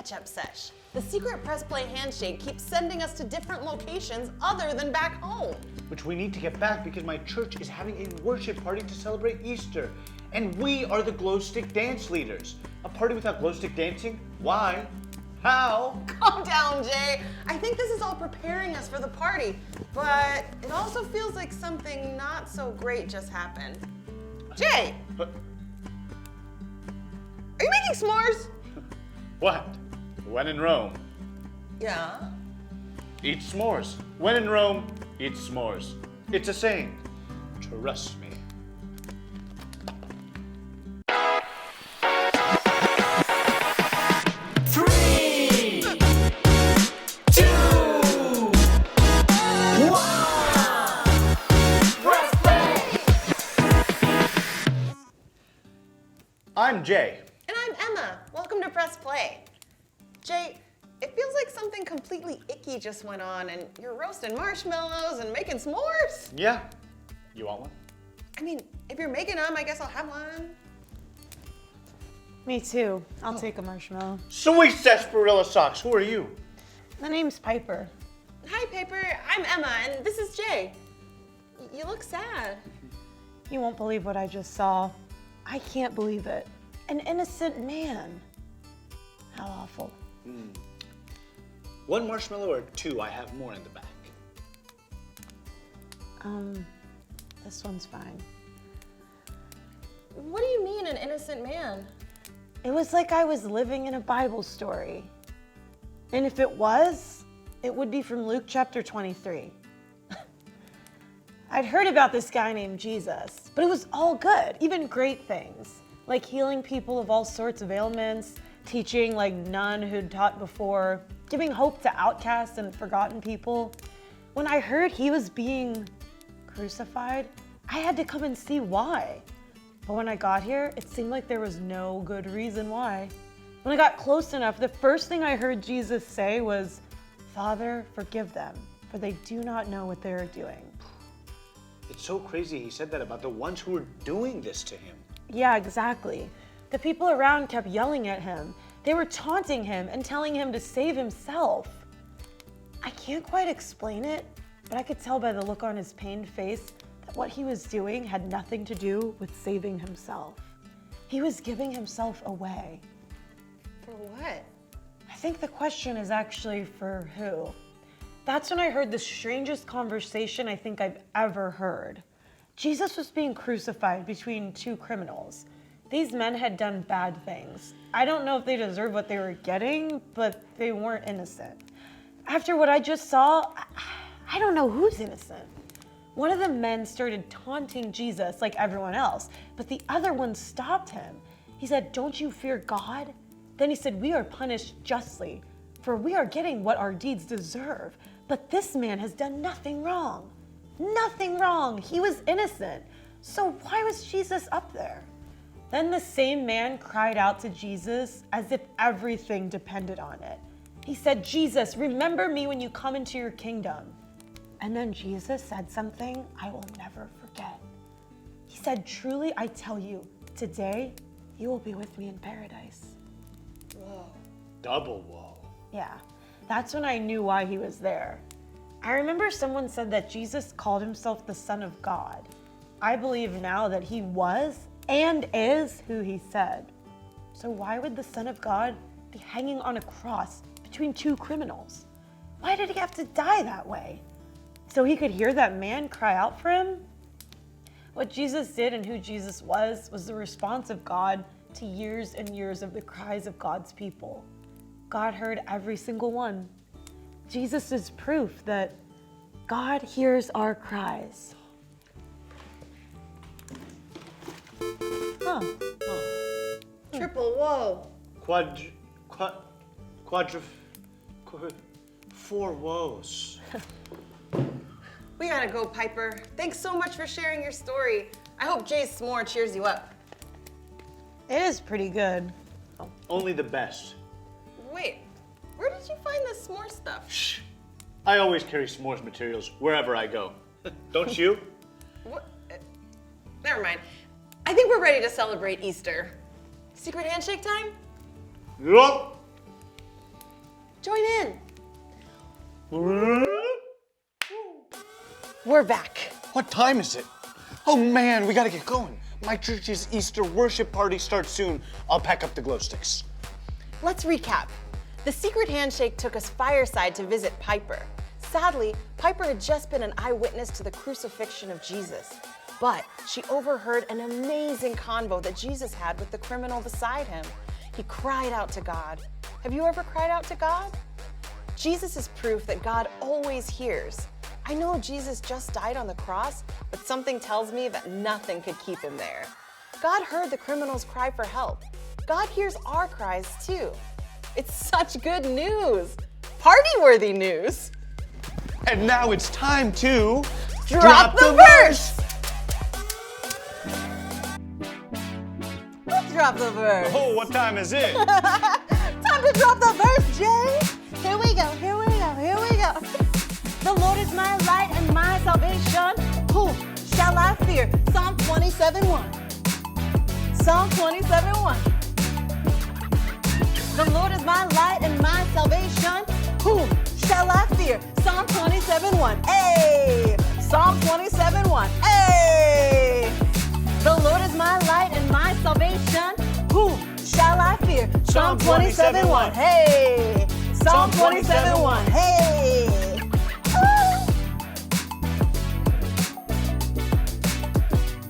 catch-up sesh. The secret press play handshake keeps sending us to different locations other than back home. Which we need to get back because my church is having a worship party to celebrate Easter. And we are the glow stick dance leaders. A party without glow stick dancing? Why? How? Calm down, Jay. I think this is all preparing us for the party, but it also feels like something not so great just happened. Jay! But Are you making s'mores? what? When in Rome, Yeah. eat s'mores. When in Rome, eat s'mores. It's a saying. Trust me. I'm Jay. And I'm Emma. Welcome to Press Play. Jay, it feels like something completely icky just went on and you're roasting marshmallows and making s'mores. Yeah? You want one? I mean, if you're making them, I guess I'll have one. Me too. I'll take a marshmallow. Sweet sarsaparilla socks. Who are you? The name's Piper. Hi, Piper. I'm Emma, and this is Jay. You look sad. You won't believe what I just saw. I can't believe it. An innocent man. How awful. One marshmallow or two? I have more in the back. This one's fine. What do you mean, an innocent man? It was like I was living in a Bible story. And if it was, it would be from Luke chapter 23. I'd heard about this guy named Jesus, but it was all good, even great things, like healing people of all sorts of ailments, teaching like none who'd taught before, giving hope to outcasts and forgotten people. When I heard he was being crucified, I had to come and see why. But when I got here, it seemed like there was no good reason why. When I got close enough, the first thing I heard Jesus say was, "Father, forgive them, for they do not know what they are doing." It's so crazy he said that about the ones who were doing this to him. Yeah, exactly. The people around kept yelling at him. They were taunting him and telling him to save himself. I can't quite explain it, but I could tell by the look on his pained face that what he was doing had nothing to do with saving himself. He was giving himself away. For what? I think the question is actually for who? That's when I heard the strangest conversation I think I've ever heard. Jesus was being crucified between two criminals. These men had done bad things. I don't know if they deserved what they were getting, but they weren't innocent. After what I just saw, I don't know who's innocent. One of the men started taunting Jesus like everyone else, but the other one stopped him. He said, "Don't you fear God?" Then he said, "We are punished justly, for we are getting what our deeds deserve. But this man has done nothing wrong. Nothing wrong. He was innocent. So why was Jesus up there?" Then the same man cried out to Jesus as if everything depended on it. He said, "Jesus, remember me when you come into your kingdom." And then Jesus said something I will never forget. He said, "Truly, I tell you, today you will be with me in paradise." Whoa. Double whoa. Yeah, that's when I knew why he was there. I remember someone said that Jesus called himself the Son of God. I believe now that he was and is who he said. So why would the Son of God be hanging on a cross between two criminals? Why did he have to die that way? So he could hear that man cry out for him? What Jesus did and who Jesus was the response of God to years and years of the cries of God's people. God heard every single one. Jesus is proof that God hears our cries. Triple whoa. Four woes. We gotta go, Piper. Thanks so much for sharing your story. I hope Jay's s'more cheers you up. It is pretty good. Only the best. Wait, where did you find this s'more stuff? Shh. I always carry s'mores materials wherever I go. Don't you? What? Never mind. I think we're ready to celebrate Easter. Secret handshake time? Yup. Join in. We're back. What time is it? Oh man, we gotta get going. My church's Easter worship party starts soon. I'll pack up the glow sticks. Let's recap. The secret handshake took us fireside to visit Piper. Sadly, Piper had just been an eyewitness to the crucifixion of Jesus, but she overheard an amazing convo that Jesus had with the criminal beside him. He cried out to God. Have you ever cried out to God? Jesus is proof that God always hears. I know Jesus just died on the cross, but something tells me that nothing could keep him there. God heard the criminal's cry for help. God hears our cries too. It's such good news. Party-worthy news. And now it's time to Drop the verse. Let's drop the verse. Oh, what time is it? Time to drop the verse, Jay. Here we go, here we go, here we go. The Lord is my light and my salvation. Who shall I fear? Psalm 27:1. Psalm 27:1. The Lord is my light and my salvation. Whom shall I fear? Psalm 27:1. Hey! Psalm 27:1. Hey! The Lord is my light and my salvation. Whom shall I fear? Psalm 27:1. Hey! Psalm 27:1. Hey!